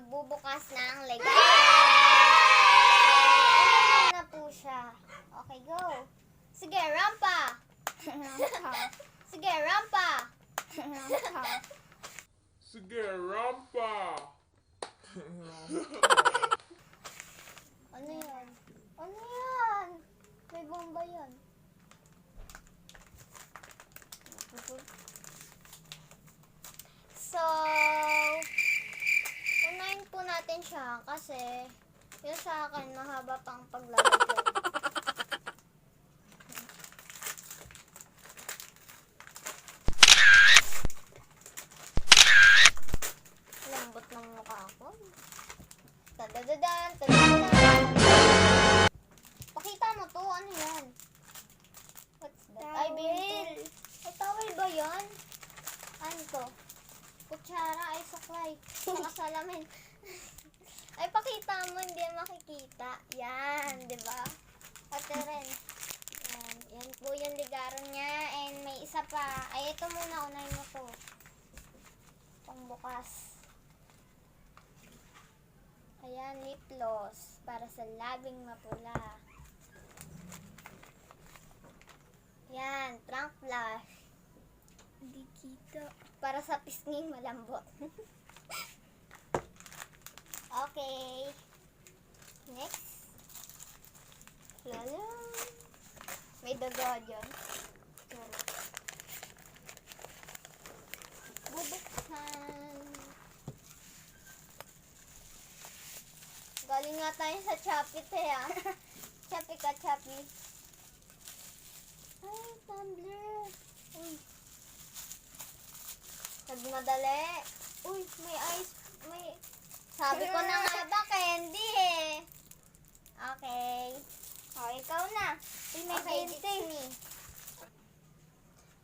magbubukas ng regalo. So, na po siya. Okay, go. Sige, rampa. Sige, rampa. Sige, rampa! Ano yan? Ano yan? May bomba yan. So, unahin po natin siya kasi yung sa akin mahaba pang paglalagyan. Lambot ng mukha ko. Tadadadan, tadadadan. Pakita mo to, ano yan? What's that? Ay, bintil. Ay, towel ba yan? Ano to? Kutsara, ay suklay. Saka salamin. Ay, pakita mo, hindi makikita. Yan, di ba? Ate rin. Yan, yan po yung ligaro niya. And may isa pa. Ay, ito muna, unahin mo to. Pangbukas. Ayan, lip gloss. Para sa labing mapula. Yan, trunk flash. Hindi kita. Para sa pisngi malambot. Okay. Next. Lala. May daga dyan. Bubuksan. Galing nga tayo sa Shopee, ah. Shopee ka, Shopee. Ay, tumbler. Uy. Nagmadali. Uy, may ice. May... Sabi ko na nga ba, candy eh. Okay. O, ikaw na. Uy, may candy.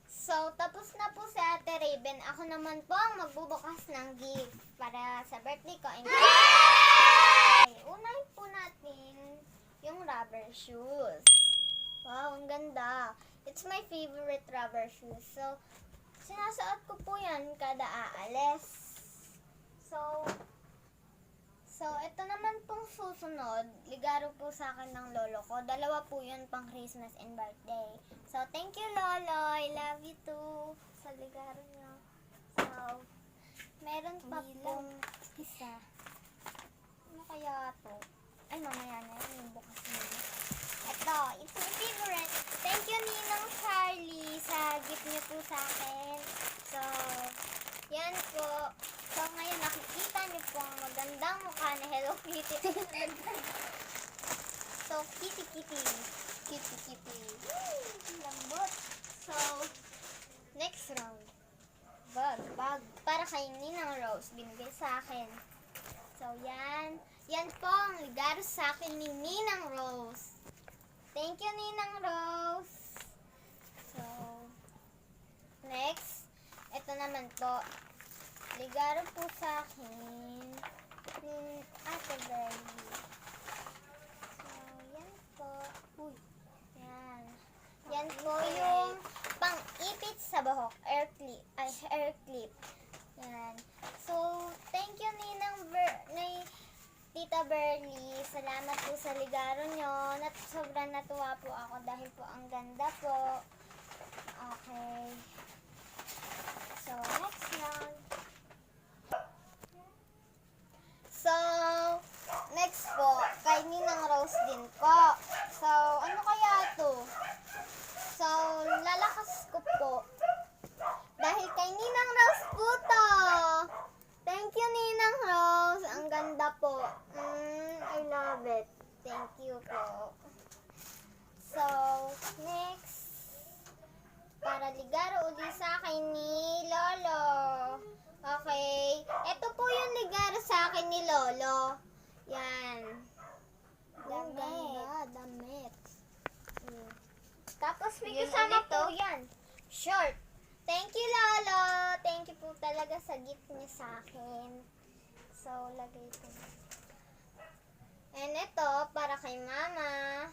So, tapos na po si Ate Raven. Ako naman po ang magbubukas ng gift para sa birthday ko. Okay, unahin po natin yung rubber shoes. Wow, ang ganda. It's my favorite rubber shoes. So, sinasuot ko po yan kada aalis. So, ito naman pong susunod, ligaro po sa akin ng lolo ko. Dalawa po yun pang Christmas and birthday. So, thank you, Lolo. I love you too. Sa ligaro niyo. So, meron pa pong isa. Ano kaya to? Ay, mamaya na yun. Bukas na yun. Ito, it's my favorite. Thank you, Ninang Charlie, sa gift niyo po sa akin. So, yan po. So, ngayon nakikita niyo po ang magandang mukha na Hello Kitty. So, kitty. Kitty. Lambot. So, next round. Bag. Para kay Ninang Rose. Binigay sa akin. So, yan. Yan po ang ligaro sa akin ni Ninang Rose. Thank you, Ninang Rose. So, next. Ito naman po. Ligaro po sa akin ni Ate Berly. So, yan po. Uy. Yan. Yan po yung pang-ipit sa buhok. Hair clip. Yan. So, thank you, Tita Berly. Salamat po sa ligaro nyo. Sobrang natuwa po ako dahil po ang ganda po. Okay. So, next round. So, next po, kay Ninang Rose din po. So, ano kaya to? So, lalakas ko po. Dahil kay Ninang Rose po to. Thank you, Ninang Rose. Ang ganda po. I love it. Thank you po. So, next. Para ligaro uli sa akin ni Lolo. Okay. Ito po yung ligaro sa akin ni Lolo. Yan. Damit. Tapos may kasama po yan. Short. Thank you, Lolo. Thank you po talaga sa gift niya sa akin. So, lagay ko. And ito, para kay Mama.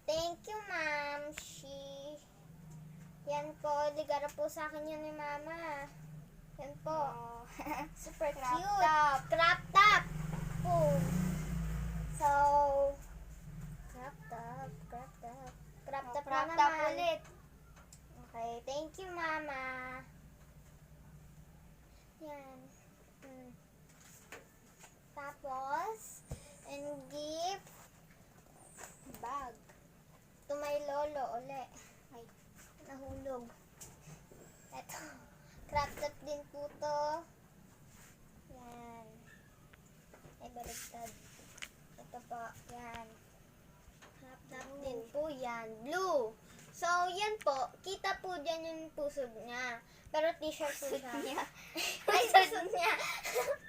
Thank you, Ma'am. Yan po, ligaro po sa akin yun ni Mama. Yan po. Super Crop cute. top. Crop top. Oh. So, crop top. Crop top. Crop top Crop na top naman. ulit. Okay, thank you, Mama. Yan. Tapos, and gift bag. To my lolo, uli. Ay, nahulog. Eto, crop top din po to. Yan. Ay, baligtad. Ito po, yan. Crop top din po yan. Blue. So, yan po. Kita po dyan yung pusod niya. Pero t-shirt po siya. Ay, pusod niya.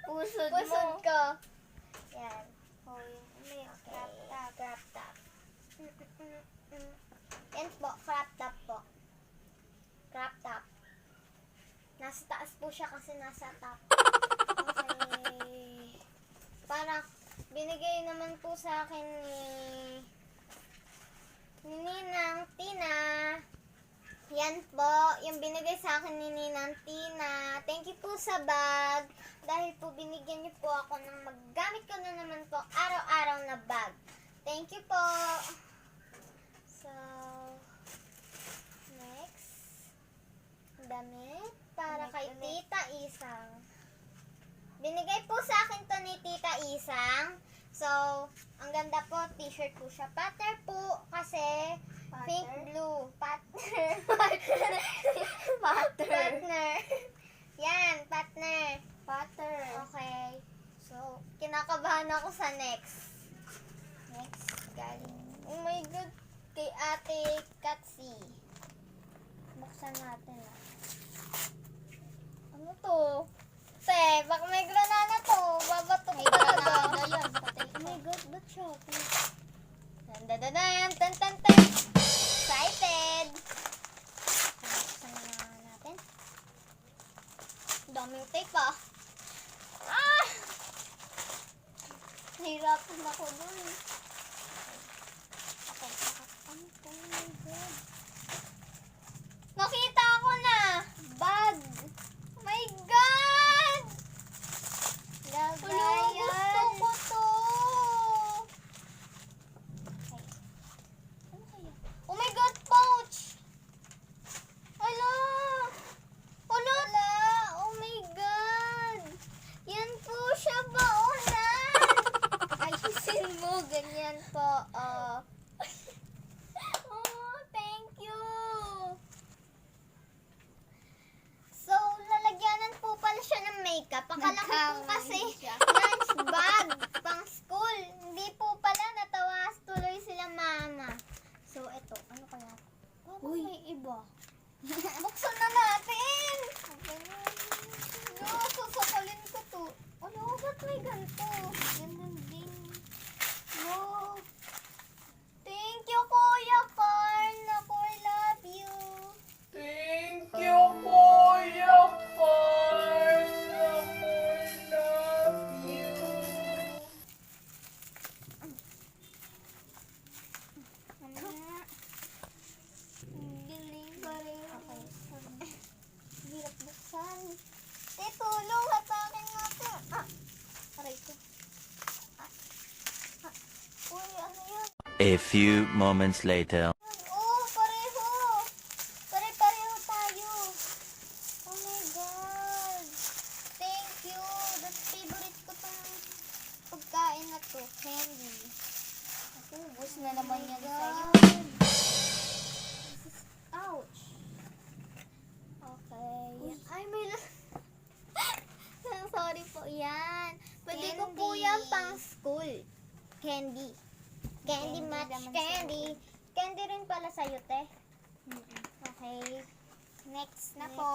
Pusod Pusod mo. ko. Yan. Hoy, may Okay. crop top. Crop top. Yan po, crop top po. Crop top. Nasa taas po siya kasi nasa top. Okay. Para binigay naman po sa akin ni Ninang Tina. Yan po, yung binigay sa akin ni Ninang Tina. Thank you po sa bag. Dahil po binigyan niyo po ako ng maggamit ko na naman po araw-araw na bag. Thank you po. So, next. Damit para kay Damit ulit. Tita Isang. Binigay po sa akin to ni Tita Isang. So, ang ganda po, t-shirt po siya. Pattern po kasi pink blue. Partner. Partner. Yan, partner. Butter. Okay. So, kinakabahan ako sa next. Next, galing. Oh my God. Kay Ate Katsi. Buksan natin ah. Ano to? Te, baka may granada to. Babatok May talaga. granada yun. Patay Oh my ka. God, ba't siya? Dan, tan, tan, tan. Excited. Buksan na natin. Daming tape ah. Ah! Nahirapan ako dun. Okay, nakakam ko. Oh my God. Nakita ko na! Bag! Oh my God! Hello, gusto ko to! Okay. Ano kaya? Oh my God, pouch! Hala! Hala! Oh my God! Yan po siya baonan! Ayusin mo, ganyan po. Oh, thank you! So, lalagyanan po pala siya ng makeup. Akala ko po kasi lunch bag pang school. Hindi po pala, natawas tuloy sila mama. So, eto, ano kaya? Parang Uy. may iba. Buksan na natin! No, sasakalin ko to. Ano, ba't may ganito? Ganun din. No. Thank you, Kuya Carl. Naku, I love you. Thank you, Kuya Carl. I love you. Galing pa rin. Okay. Hirap buksan. Tulong. Hatakin natin. Aray ko. Uy, ano yun? A few moments later. Oh, pareho. Pare-pareho tayo. Oh my God. Thank you. That's favorite ko tong pagkain na to. Candy. Ubus na naman yan sa'yo. Ouch. Okay. Ay, may sorry po. Yan. Pwede ko po Candy. yan pang school. Candy. Candy Candy match naman candy. Candy rin pala sa'yo, te. Okay. Next Na next. po.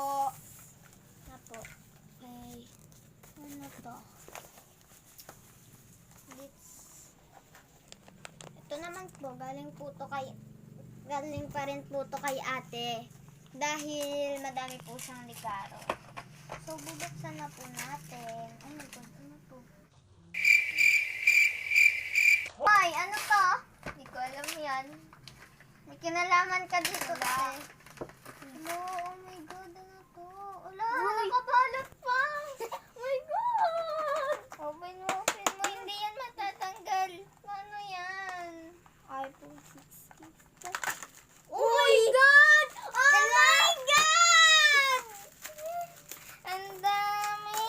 Na po. Okay. Ano to? Ito naman po, galing pa rin po to kay ate. Dahil madami po siyang ligaro. So, bubuksan na po natin. Oh my God, ano to? Hoy, ano to? Hindi ko alam yan. May kinalaman ka dito, ate. Hello, oh my God, ano to? Ala, Uy, nakabalot pa. Oh my God! Open mo. Hindi yan matatanggal. Paano yan? iPhone 16. Oh my God! Oh my God! Ang dami.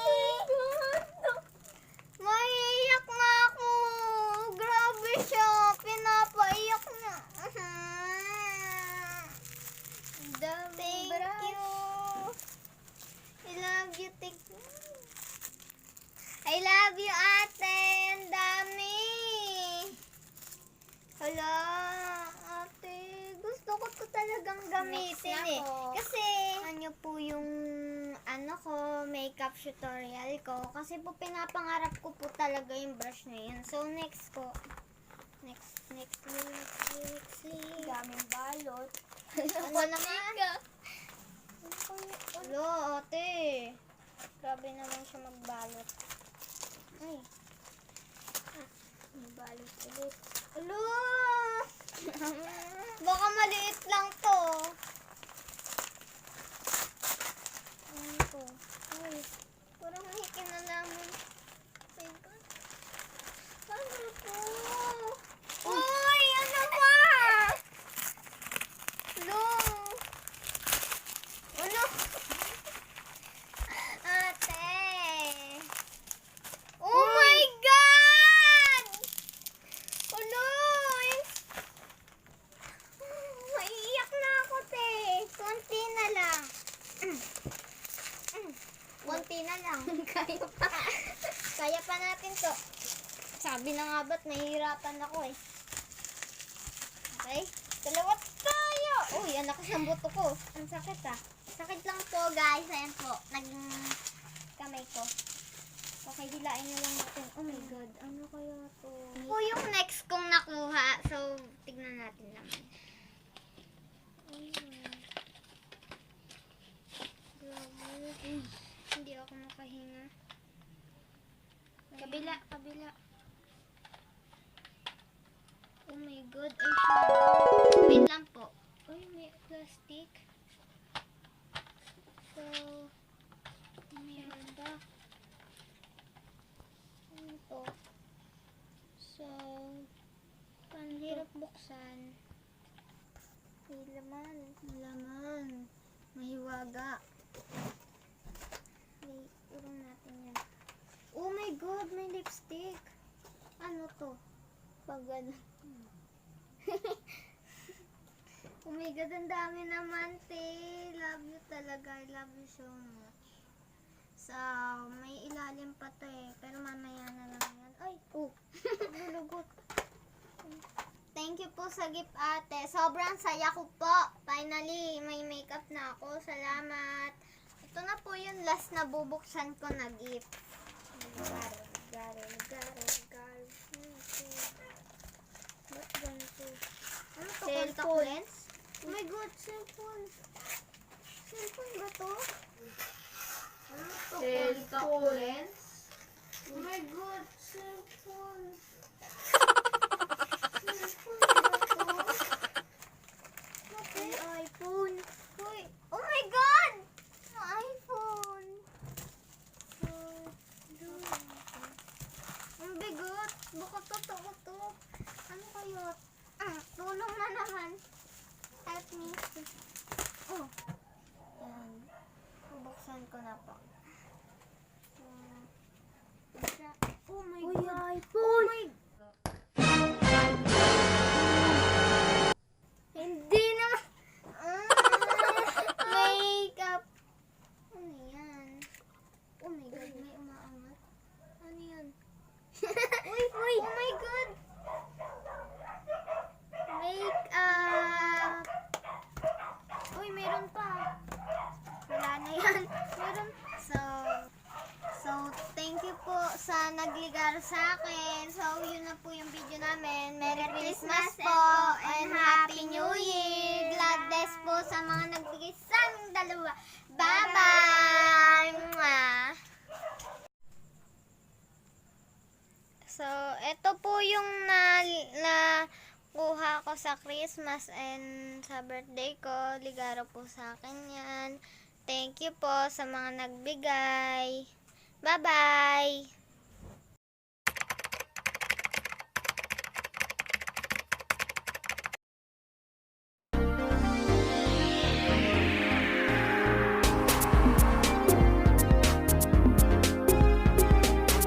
Maiiyak na ako. Grabe siya. Pinapaiyak na. Ang dami. Thank bra. you. I love you, I love you, ate. Ang dami. Hala, ate. Gusto ko to talagang gamitin Next na eh. po. Kasi, ano po yung makeup tutorial ko. Kasi po pinapangarap ko po talaga yung brush na yun. So, next po. Next. Daming balot. Ano naman? Hello, ate. Grabe naman siya magbalot. Ay. May balot ulit. Hello! Baka maliit lang to. Ano to? Ay, parang may kinalaman. Teka. Ano to? Uy! Ano ba? Hello? Ano? Ate! Oh my God! Uloy! Maiiyak na ako, te. Konti na lang. Konti na lang. Kaya pa. Kaya pa natin to. Sabi na nga ba't nahihirapan ako eh. Okay? Dalawa tayo. Uy, anak ko siyang buto ko. Ang sakit ah. Sakit lang po, guys. Ayan po. Naging kamay ko. Okay, hilain na lang natin. Oh my God, ano kaya to? Po yung next kong nakuha. So, tignan natin naman. Grabe. Hindi ako makahinga. Kabila. Oh my God, eyeshadow. Wait lang po. Uy, may plastic. So, meron ba? Ano to? So, panhirap buksan. May laman. Mahiwaga. May, urong natin yan. Oh my God, may lipstick. Ano to? Pag ano. Oh my God, ang dami naman, te. Love you talaga. I love you so much. So, may ilalim pa to eh. Pero mamaya na lang yan. Ay, oh. Lulugot. Thank you po sa gift, ate. Sobrang saya ko po. Finally, may makeup na ako. Salamat. Ito na po yung last na bubuksan ko na gift. Garo. Ba't ganito? Ano to? Contact Cellphone. lens? Oh my God, cellphone. Cellphone ba to? Ano to? Contact lens? Oh my God, cellphone. Cellphone ba to? May iPhone. Uy, oh my God! May iPhone. So, ang bigot. Baka totoo to. Ano kayo? Tulong na naman. Help me. Oh. Yan. Bubuksan ko na po. Oh my God. iPhone. Oh my Hindi naman. Makeup. Ano yan? Oh my God, may umaangat. Ano yan? Uy! Oh my God! Makeup. Uy, meron pa. Wala na yan. Meron. So, thank you po sa nagligar sa akin. So, yun na po yung video namin. Merry Christmas po and Happy New Year. God bless po sa mga nagbigay sa aming dalawa. Bye-bye! Mwah! So, ito po yung nakuha ko sa Christmas and sa birthday ko. Ligaro po sa akin yan. Thank you po sa mga nagbigay. Bye-bye!